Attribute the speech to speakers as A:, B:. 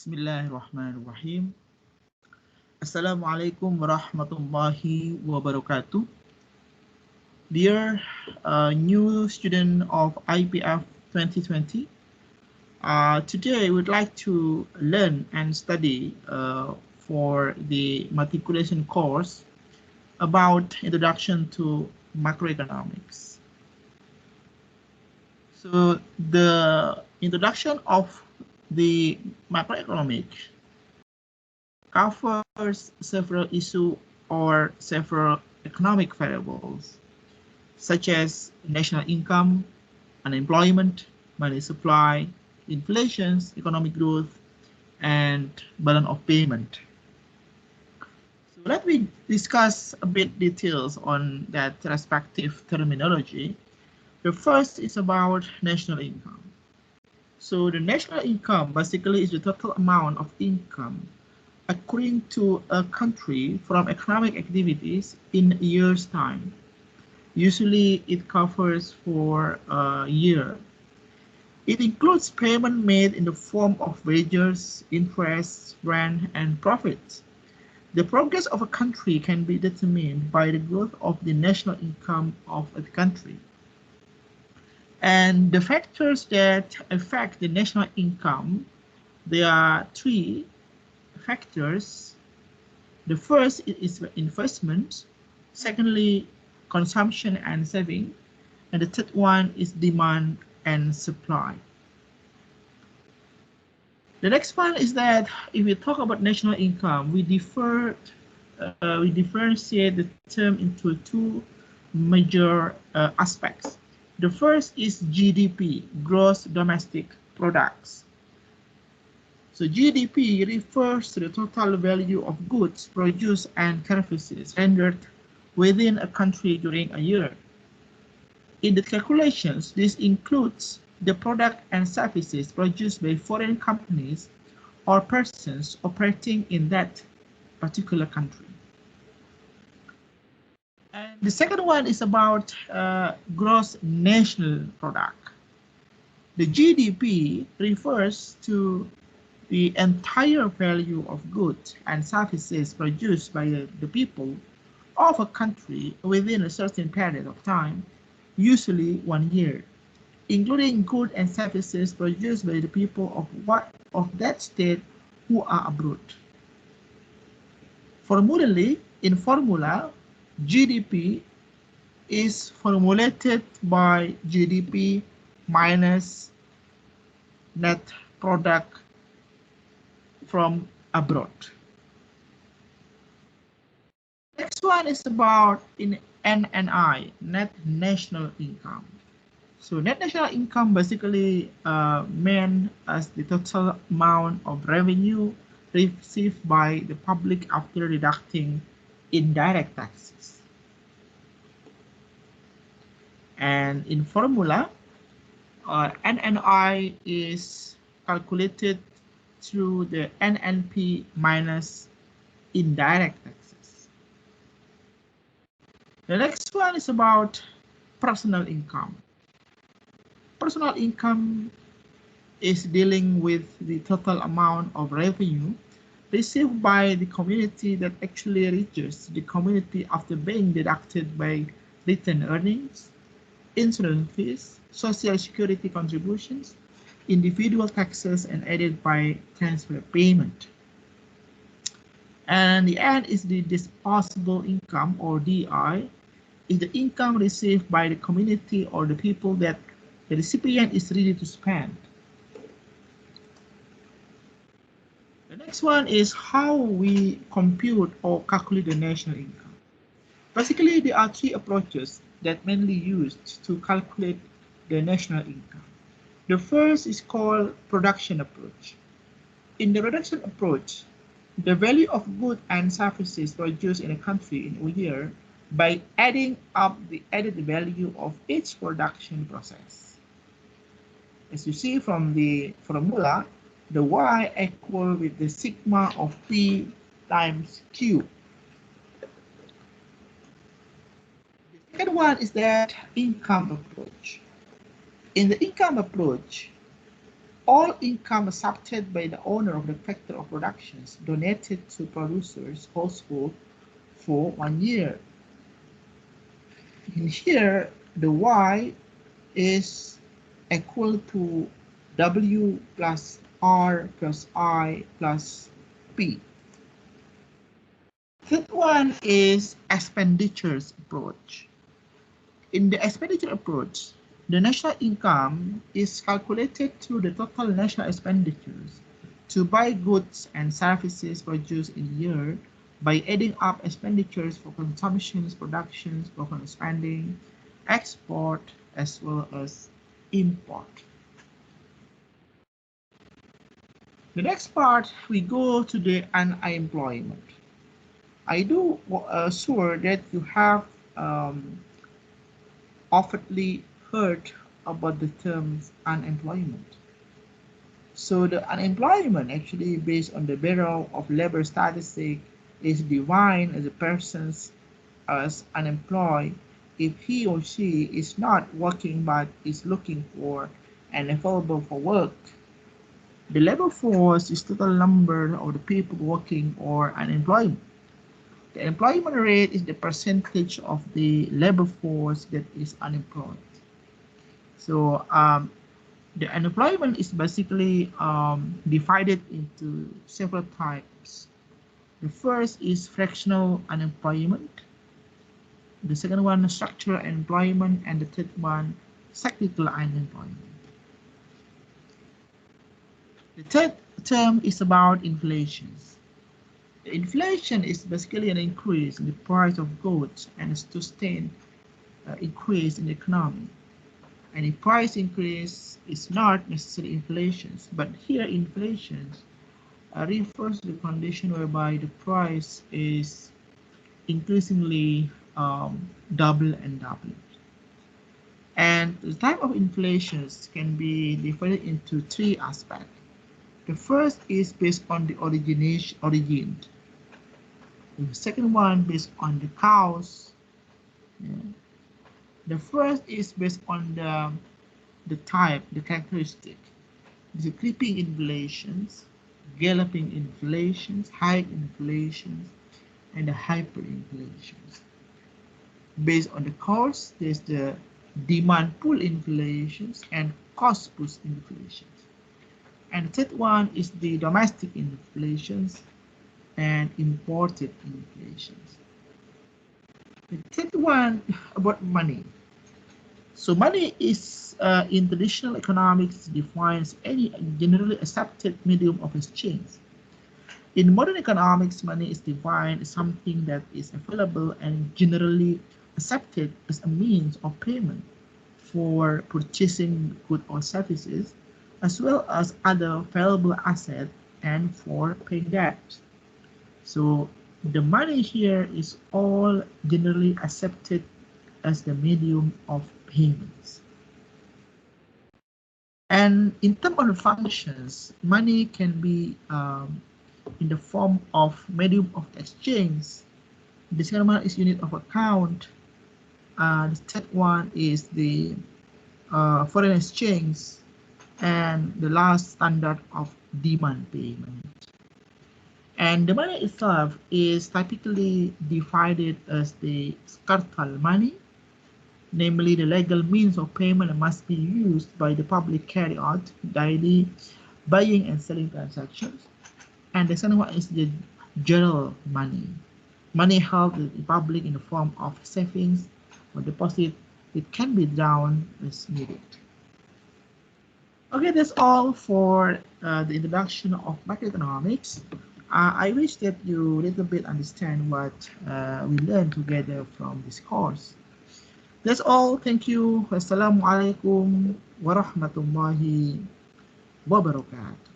A: Bismillahirrahmanirrahim. Assalamualaikum warahmatullahi wabarakatuh. Dear new student of IPIEF 2020, today we'd like to learn and study for the Matriculation course about Introduction to Macroeconomics. So the introduction of the macroeconomics covers several issues or several economic variables, such as national income, unemployment, money supply, inflation, economic growth, and balance of payment. So let me discuss a bit details on that respective terminology. The first is about national income. So the national income basically is the total amount of income accruing to a country from economic activities in a year's time. Usually it covers for a year. It includes payment made in the form of wages, interest, rent, and profits. The progress of a country can be determined by the growth of the national income of a country. And the factors that affect the national income, there are three factors. The first is investment, secondly, consumption and saving, and the third one is demand and supply. The next one is that if we talk about national income, we differentiate the term into two major aspects. The first is GDP, gross domestic products. So GDP refers to the total value of goods produced and services rendered within a country during a year. In the calculations, this includes the product and services produced by foreign companies or persons operating in that particular country. And the second one is about gross national product. The GDP refers to the entire value of goods and services produced by the people of a country within a certain period of time, usually 1 year, including goods and services produced by the people of that state who are abroad. Formally, in formula, GDP is formulated by GDP minus net product from abroad. Next one is about in NNI, net national income. So net national income basically meant as the total amount of revenue received by the public after deducting indirect taxes. And in formula, NNI is calculated through the NNP minus indirect taxes. The next one is about personal income. Personal income is dealing with the total amount of revenue received by the community that actually reaches the community after being deducted by retained earnings, insurance fees, social security contributions, individual taxes, and added by transfer payment. And the end is the disposable income, or DI, is the income received by the community or the people that the recipient is ready to spend. The next one is how we compute or calculate the national income. Basically, there are three approaches that mainly used to calculate the national income. The first is called production approach. In the production approach, the value of goods and services produced in a country in a year by adding up the added value of each production process. As you see from the formula, the Y equal with the sigma of P times Q. The second one is that income approach. In the income approach, All income accepted by the owner of the factor of productions donated to producers' household for 1 year. In here, the Y is equal to W plus R plus I plus P. Third one is expenditures approach. In the expenditure approach, the national income is calculated through the total national expenditures to buy goods and services produced in a year by adding up expenditures for consumption, productions, government spending, export, as well as import. The next part, we go to the unemployment. I do sure that you have oftenly heard about the terms unemployment. So the unemployment actually based on the Bureau of Labor Statistics is defined as a person as unemployed if he or she is not working but is looking for and available for work. The labor force is total number of the people working or unemployed. The employment rate is the percentage of the labor force that is unemployed. So the unemployment is basically divided into several types. The first is fractional unemployment. The second one, structural unemployment, and the third one, cyclical unemployment. The third term is about inflation. Inflation is basically an increase in the price of goods and a sustained increase in the economy. And a price increase is not necessarily inflation, but here inflation refers to the condition whereby the price is increasingly double and double. And the type of inflations can be divided into three aspects. The first is based on the origin. The second one based on the cause. Yeah. The first is based on the type, the characteristic. The creeping inflations, galloping inflations, high inflations, and the hyperinflations. Based on the cause, there's the demand pull inflations and cost push inflations. And the third one is the domestic inflations and imported inflations. The third one about money. So money is in traditional economics defines any generally accepted medium of exchange. In modern economics, money is defined as something that is available and generally accepted as a means of payment for purchasing goods or services, as well as other valuable assets and for paying debt. So the money here is all generally accepted as the medium of payments. And in terms of functions, money can be in the form of medium of exchange. The second one is unit of account. The third one is the foreign exchange, and the last standard of demand payment. And the money itself is typically divided as the scartal money, namely the legal means of payment must be used by the public carry out daily buying and selling transactions. And the second one is the general money, money held in the public in the form of savings or deposit. It can be drawn as needed. Okay, that's all for the introduction of macroeconomics. I wish that you a little bit understand what we learned together from this course. That's all. Thank you. Wassalamualaikum warahmatullahi wabarakatuh.